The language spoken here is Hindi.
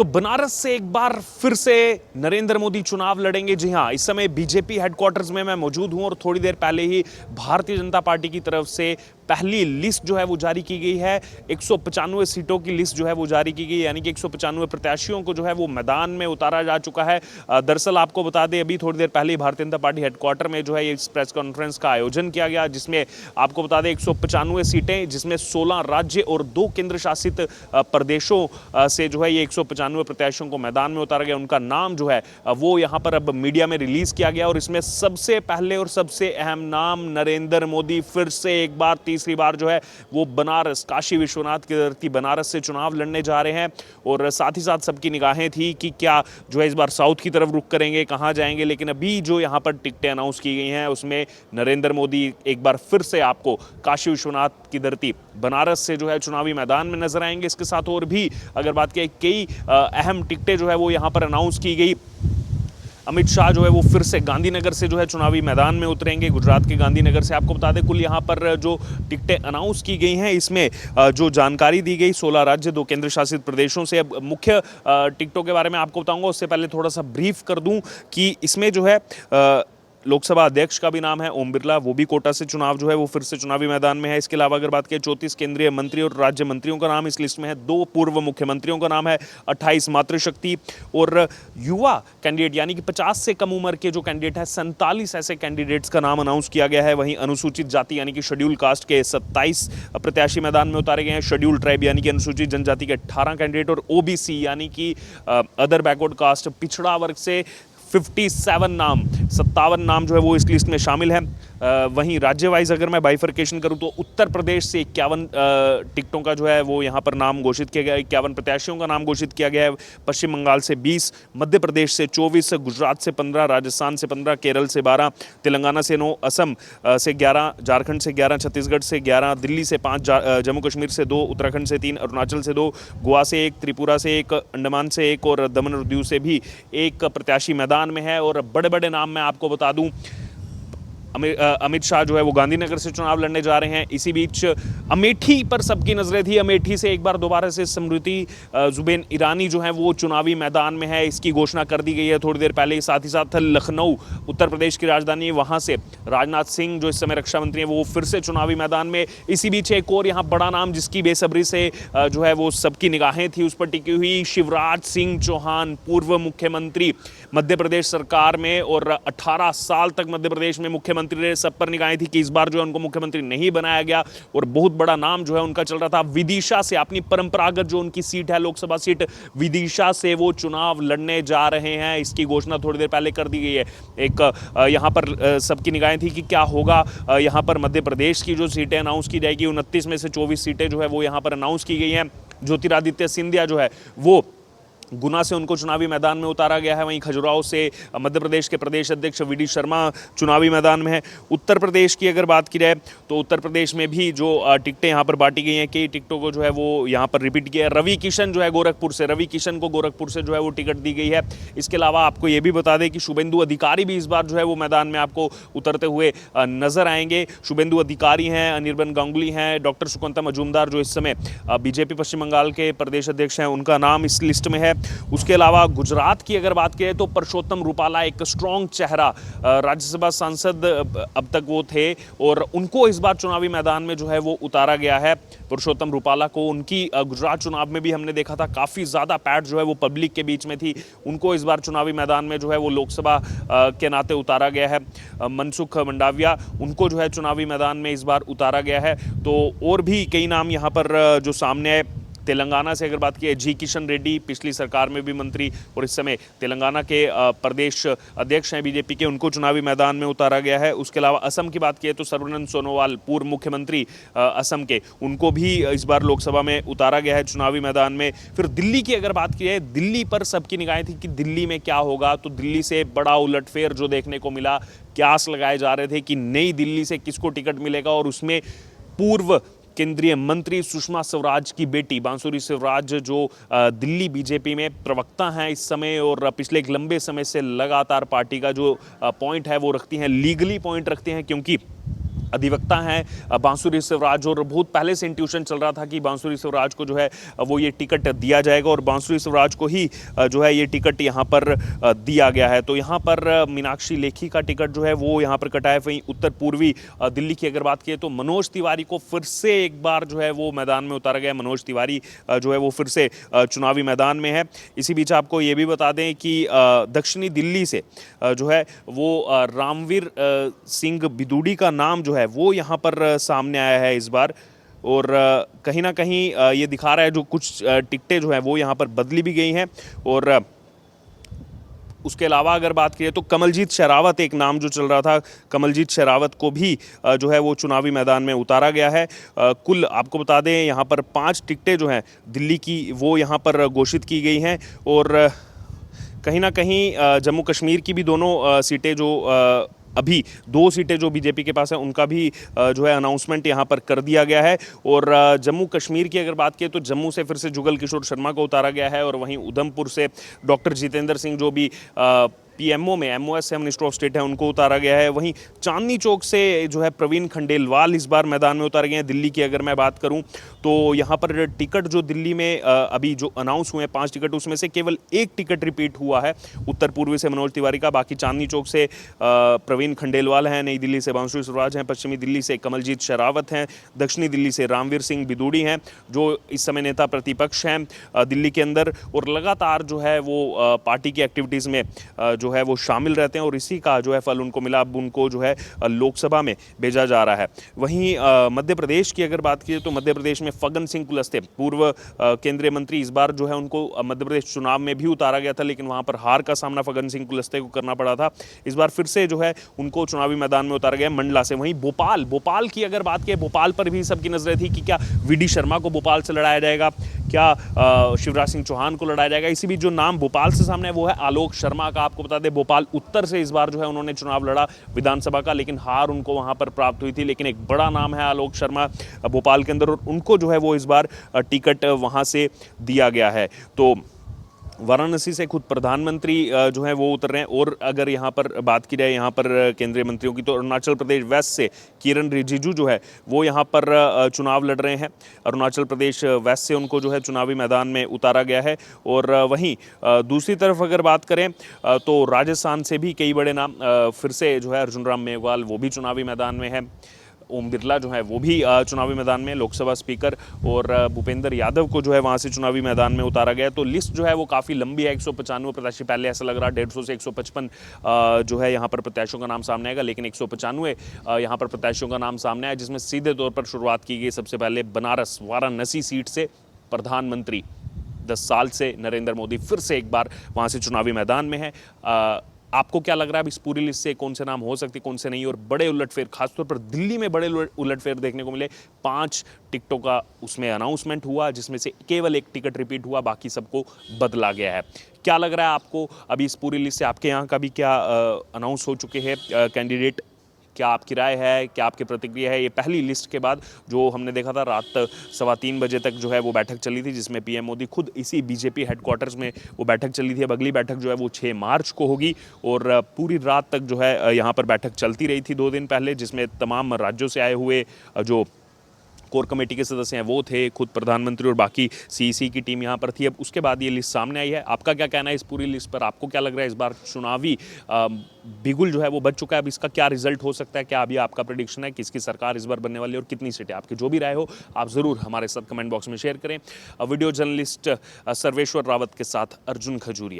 तो बनारस से एक बार फिर से नरेंद्र मोदी चुनाव लड़ेंगे। जी हां, इस समय बीजेपी हेडक्वार्टर्स में मैं मौजूद हूं और थोड़ी देर पहले ही भारतीय जनता पार्टी की तरफ से पहली लिस्ट जो है वो जारी की गई है। 195 सीटों की लिस्ट जो है वो जारी की गई, यानी कि 195 प्रत्याशियों को जो है वो मैदान में उतारा जा चुका है। दरअसल आपको बता दें, अभी थोड़ी देर पहले ही भारतीय जनता पार्टी हेडक्वार्टर में जो है इस प्रेस कॉन्फ्रेंस का आयोजन किया गया, जिसमें आपको बता दें 195 सीटें, जिसमें 16 राज्य और 2 केंद्र शासित प्रदेशों से जो है ये 195 प्रत्याशियों को मैदान में उतारा गया। उनका नाम जो है वो यहाँ पर अब मीडिया में रिलीज किया गया और इसमें सबसे पहले और सबसे अहम नाम नरेंद्र मोदी फिर से एक बार, तीसरी बार जो है वो बनारस, काशी विश्वनाथ की धरती बनारस से चुनाव लड़ने जा रहे हैं। और साथ ही साथ सबकी निगाहें थी कि क्या जो है इस बार साउथ की तरफ रुख करेंगे, कहां जाएंगे, लेकिन अभी जो यहां पर टिकटें अनाउंस की गई हैं उसमें नरेंद्र मोदी एक बार फिर से आपको काशी विश्वनाथ की धरती बनारस से जो है चुनावी मैदान में नजर आएंगे। इसके साथ और भी अगर बात करें, कई अहम टिकटें जो है वो यहां पर अनाउंस की गई। अमित शाह जो है वो फिर से गांधीनगर से जो है चुनावी मैदान में उतरेंगे, गुजरात के गांधीनगर से। आपको बता दें कुल यहाँ पर जो टिकटें अनाउंस की गई हैं इसमें जो जानकारी दी गई 16 राज्य, 2 केंद्र शासित प्रदेशों से। अब मुख्य टिकटों के बारे में आपको बताऊंगा, उससे पहले थोड़ा सा ब्रीफ कर दूं कि इसमें जो है लोकसभा अध्यक्ष का भी नाम है ओम बिरला, वो भी कोटा से चुनाव जो है वो फिर से चुनावी मैदान में है। इसके अलावा अगर बात करें 34 केंद्रीय मंत्री और राज्य मंत्रियों का नाम इस लिस्ट में है, 2 पूर्व मुख्यमंत्रियों का नाम है, 28 मातृशक्ति और युवा कैंडिडेट यानी कि 50 से कम उम्र के जो कैंडिडेट है 47 ऐसे कैंडिडेट्स का नाम अनाउंस किया गया है। वहीं अनुसूचित जाति यानी कि शेड्यूल कास्ट के 27 प्रत्याशी मैदान में उतारे गए हैं। शेड्यूल ट्राइब यानी कि अनुसूचित जनजाति के 18 कैंडिडेट और ओबीसी यानी कि अदर बैकवर्ड कास्ट, पिछड़ा वर्ग से 57 नाम, 57 नाम जो है वो इस लिस्ट में शामिल हैं। वहीं राज्य वाइज अगर मैं बाइफर्केशन करूं तो उत्तर प्रदेश से 51 टिकटों का जो है वो यहां पर नाम घोषित किया गया है, 51 प्रत्याशियों का नाम घोषित किया गया है। पश्चिम बंगाल से 20, मध्य प्रदेश से 24, गुजरात से 15, राजस्थान से 15, केरल से 12, तेलंगाना से 9, असम से 11, झारखंड से 11, छत्तीसगढ़ से 11, दिल्ली से 5, जम्मू कश्मीर से 2, उत्तराखंड से 3, अरुणाचल से 2, गोवा से 1, त्रिपुरा से 1, अंडमान से 1 और दमन और दीव से भी 1 प्रत्याशी मैदान में है। और बड़े बड़े नाम मैं आपको बता दूं, अमित शाह जो है वो गांधीनगर से चुनाव लड़ने जा रहे हैं। इसी बीच अमेठी पर सबकी नजरें थी। अमेठी से एक बार दोबारा से स्मृति जुबैन ईरानी जो है वो चुनावी मैदान में है, इसकी घोषणा कर दी गई है थोड़ी देर पहले। साथ ही साथ लखनऊ, उत्तर प्रदेश की राजधानी है, वहां से राजनाथ सिंह जो इस समय रक्षा मंत्री हैं वो फिर से चुनावी मैदान में। इसी बीच एक और यहाँ बड़ा नाम जिसकी बेसब्री से जो है वो सबकी निगाहें थी उस पर टिकी हुई, शिवराज सिंह चौहान, पूर्व मुख्यमंत्री मध्य प्रदेश सरकार में और 18 साल तक मध्य प्रदेश में मुख्यमंत्री रहे। सब पर निगाहें थी कि इस बार जो है उनको मुख्यमंत्री नहीं बनाया गया और बहुत बड़ा नाम जो है उनका चल रहा था। विदिशा से, अपनी परंपरागत जो उनकी सीट है लोकसभा सीट, विदिशा से वो चुनाव लड़ने जा रहे हैं, इसकी घोषणा थोड़ी देर पहले कर दी गई है। एक यहां पर सबकी निगाहें थी कि क्या होगा। यहां पर मध्य प्रदेश की जो सीटें अनाउंस की जाएगी, 29 में से 24 सीटें जो है वो यहां पर अनाउंस की गई हैं। ज्योतिरादित्य सिंधिया जो है वो गुना से उनको चुनावी मैदान में उतारा गया है। वहीं खजुराहो से मध्य प्रदेश के प्रदेश अध्यक्ष वी डी शर्मा चुनावी मैदान में है। उत्तर प्रदेश की अगर बात की जाए तो उत्तर प्रदेश में भी जो टिकटें यहाँ पर बांटी गई हैं, कई टिकटों को जो है वो यहाँ पर रिपीट किया है। रवि किशन जो है गोरखपुर से, रवि किशन को गोरखपुर से जो है वो टिकट दी गई है। इसके अलावा आपको ये भी बता दें कि शुभेंदु अधिकारी भी इस बार जो है वो मैदान में आपको उतरते हुए नजर आएंगे। शुभेंदु अधिकारी हैं, अनिर्बन गांगुली हैं, डॉक्टर सुकंता मजूमदार जो इस समय बीजेपी पश्चिम बंगाल के प्रदेश अध्यक्ष हैं, उनका नाम इस लिस्ट में है। उसके अलावा गुजरात की अगर बात करें तो परसोत्तम रूपाला, एक स्ट्रॉन्ग चेहरा, राज्यसभा सांसद अब तक वो थे और उनको इस बार चुनावी मैदान में जो है वो उतारा गया है। परसोत्तम रूपाला को उनकी गुजरात चुनाव में भी हमने देखा था काफ़ी ज़्यादा पैठ जो है वो पब्लिक के बीच में थी, उनको इस बार चुनावी मैदान में जो है वो लोकसभा के नाते उतारा गया है। मनसुख मंडाविया, उनको जो है चुनावी मैदान में इस बार उतारा गया है। तो और भी कई नाम यहाँ पर जो सामने आए। तेलंगाना से अगर बात की, जी किशन रेड्डी, पिछली सरकार में भी मंत्री और इस समय तेलंगाना के प्रदेश अध्यक्ष हैं बीजेपी के, उनको चुनावी मैदान में उतारा गया है। उसके अलावा असम की बात की तो सर्बानंद सोनोवाल, पूर्व मुख्यमंत्री असम के, उनको भी इस बार लोकसभा में उतारा गया है चुनावी मैदान में। फिर दिल्ली की अगर बात की जाए, दिल्ली पर सबकी निगाहें थी कि दिल्ली में क्या होगा, तो दिल्ली से बड़ा उलटफेर जो देखने को मिला। क्यास लगाए जा रहे थे कि नई दिल्ली से किसको टिकट मिलेगा और उसमें पूर्व केंद्रीय मंत्री सुषमा स्वराज की बेटी बांसुरी स्वराज जो दिल्ली बीजेपी में प्रवक्ता हैं इस समय और पिछले एक लंबे समय से लगातार पार्टी का जो पॉइंट है वो रखती हैं, लीगली पॉइंट रखती हैं, क्योंकि अधिवक्ता हैं बांसुरी शिवराज, और बहुत पहले से इंट्यूशन चल रहा था कि बांसुरी शिवराज को जो है वो ये टिकट दिया जाएगा और बांसुरी शिवराज को ही जो है ये टिकट यहाँ पर दिया गया है। तो यहाँ पर मीनाक्षी लेखी का टिकट जो है वो यहाँ पर कटा है। वहीं उत्तर पूर्वी दिल्ली की अगर बात किए तो मनोज तिवारी को फिर से एक बार जो है वो मैदान में उतारा गया। मनोज तिवारी जो है वो फिर से चुनावी मैदान में है। इसी बीच आपको ये भी बता दें कि दक्षिणी दिल्ली से जो है वो रामवीर सिंह बिदूड़ी का नाम जो है वो यहाँ पर सामने आया है इस बार, और कहीं ना कहीं ये दिखा रहा है जो कुछ टिकटें जो हैं वो यहाँ पर बदली भी गई हैं। और उसके अलावा अगर बात करें तो कमलजीत शेरावत एक नाम जो चल रहा था, कमलजीत शेरावत को भी जो है वो चुनावी मैदान में उतारा गया है। कुल आपको बता दें यहाँ पर 5 टिकटें जो हैं दिल्ली की वो यहाँ पर घोषित की गई हैं, और कहीं ना कहीं जम्मू कश्मीर की भी दोनों सीटें जो अभी 2 सीटें जो बीजेपी के पास है उनका भी जो है अनाउंसमेंट यहाँ पर कर दिया गया है। और जम्मू कश्मीर की अगर बात करें तो जम्मू से फिर से जुगल किशोर शर्मा को उतारा गया है, और वहीं उधमपुर से डॉक्टर जितेंद्र सिंह जो भी पीएमओ में एमओएस है, मिनिस्टर ऑफ स्टेट है, उनको उतारा गया है। वहीं चांदनी चौक से जो है प्रवीण खंडेलवाल इस बार मैदान में उतारे गए हैं। दिल्ली की अगर मैं बात करूं तो यहाँ पर टिकट जो दिल्ली में अभी जो अनाउंस हुए हैं 5 टिकट, उसमें से केवल 1 टिकट रिपीट हुआ है उत्तर पूर्वी से मनोज तिवारी का। बाकी चांदनी चौक से प्रवीण खंडेलवाल हैं, नई दिल्ली से बांसुरी शिवराज हैं, पश्चिमी दिल्ली से कमलजीत शेरावत हैं, दक्षिणी दिल्ली से रामवीर सिंह बिदूड़ी हैं जो इस समय नेता प्रतिपक्ष हैं दिल्ली के अंदर, और लगातार जो है वो पार्टी की एक्टिविटीज़ में जो है वो शामिल रहते हैं, और इसी का जो है फल उनको मिला। अब उनको जो है लोकसभा में भेजा जा रहा है। वहीं मध्य प्रदेश की अगर बात की तो मध्य प्रदेश में फग्गन सिंह कुलस्ते पूर्व केंद्रीय मंत्री, इस बार जो है उनको मध्य प्रदेश चुनाव में भी उतारा गया था, लेकिन वहां पर हार का सामना फग्गन सिंह कुलस्ते को करना पड़ा था। इस बार फिर से जो है उनको चुनावी मैदान में उतारा गया मंडला से। वहीं भोपाल की अगर बात की, भोपाल पर भी सबकी नजरें थी कि क्या वीडी शर्मा को भोपाल से लड़ाया जाएगा, क्या शिवराज सिंह चौहान को लड़ाया जाएगा। इसी बीच जो नाम भोपाल से सामने है वो है आलोक शर्मा का। आपको बता दें भोपाल उत्तर से इस बार जो है उन्होंने चुनाव लड़ा विधानसभा का, लेकिन हार उनको वहां पर प्राप्त हुई थी। लेकिन एक बड़ा नाम है आलोक शर्मा भोपाल के अंदर, और उनको जो है वो इस बार टिकट वहां से दिया गया है। तो वाराणसी से खुद प्रधानमंत्री जो है वो उतर रहे हैं। और अगर यहाँ पर बात की जाए यहाँ पर केंद्रीय मंत्रियों की, तो अरुणाचल प्रदेश वेस्ट से किरण रिजिजू जो है वो यहाँ पर चुनाव लड़ रहे हैं। अरुणाचल प्रदेश वेस्ट से उनको जो है चुनावी मैदान में उतारा गया है। और वहीं दूसरी तरफ अगर बात करें तो राजस्थान से भी कई बड़े नाम फिर से जो है, अर्जुन राम मेघवाल वो भी चुनावी मैदान में है, ओम बिरला जो है वो भी चुनावी मैदान में, लोकसभा स्पीकर, और भूपेंद्र यादव को जो है वहाँ से चुनावी मैदान में उतारा गया। तो लिस्ट जो है वो काफ़ी लंबी है, 195 प्रत्याशी, पहले ऐसा लग रहा 150 से 155 जो है यहाँ पर प्रत्याशियों का नाम सामने आएगा, लेकिन 195 यहाँ पर प्रत्याशियों का नाम सामने आया, जिसमें सीधे तौर पर शुरुआत की गई सबसे पहले बनारस वाराणसी सीट से। प्रधानमंत्री 10 साल से नरेंद्र मोदी फिर से एक बार वहाँ से चुनावी मैदान में है। आपको क्या लग रहा है अब इस पूरी लिस्ट से कौन से नाम हो सकते, कौन से नहीं, और बड़े उलटफेर, खासतौर पर दिल्ली में बड़े उलटफेर देखने को मिले। 5 टिकटों का उसमें अनाउंसमेंट हुआ, जिसमें से केवल 1 टिकट रिपीट हुआ, बाकी सबको बदला गया है। क्या लग रहा है आपको अभी इस पूरी लिस्ट से? आपके यहाँ का भी क्या अनाउंस हो चुके हैं कैंडिडेट? क्या आपकी राय है, क्या आपकी प्रतिक्रिया है? ये पहली लिस्ट के बाद जो हमने देखा था रात 3:15 बजे तक जो है वो बैठक चली थी, जिसमें पीएम मोदी खुद इसी बीजेपी हेडक्वार्टर्स में वो बैठक चली थी। अब अगली बैठक जो है वो 6 मार्च को होगी, और पूरी रात तक जो है यहाँ पर बैठक चलती रही थी 2 दिन पहले, जिसमें तमाम राज्यों से आए हुए जो कोर कमेटी के सदस्य हैं वो थे, खुद प्रधानमंत्री और बाकी सीईसी की टीम यहाँ पर थी। अब उसके बाद ये लिस्ट सामने आई है। आपका क्या कहना है इस पूरी लिस्ट पर? आपको क्या लग रहा है इस बार चुनावी बिगुल जो है वो बच चुका है? अब इसका क्या रिजल्ट हो सकता है? क्या अभी आपका प्रेडिक्शन है किसकी सरकार इस बार बनने वाली है और कितनी सीटें? आपकी जो भी राय हो आप ज़रूर हमारे साथ कमेंट बॉक्स में शेयर करें। वीडियो जर्नलिस्ट सर्वेश्वर रावत के साथ अर्जुन खजूरिया।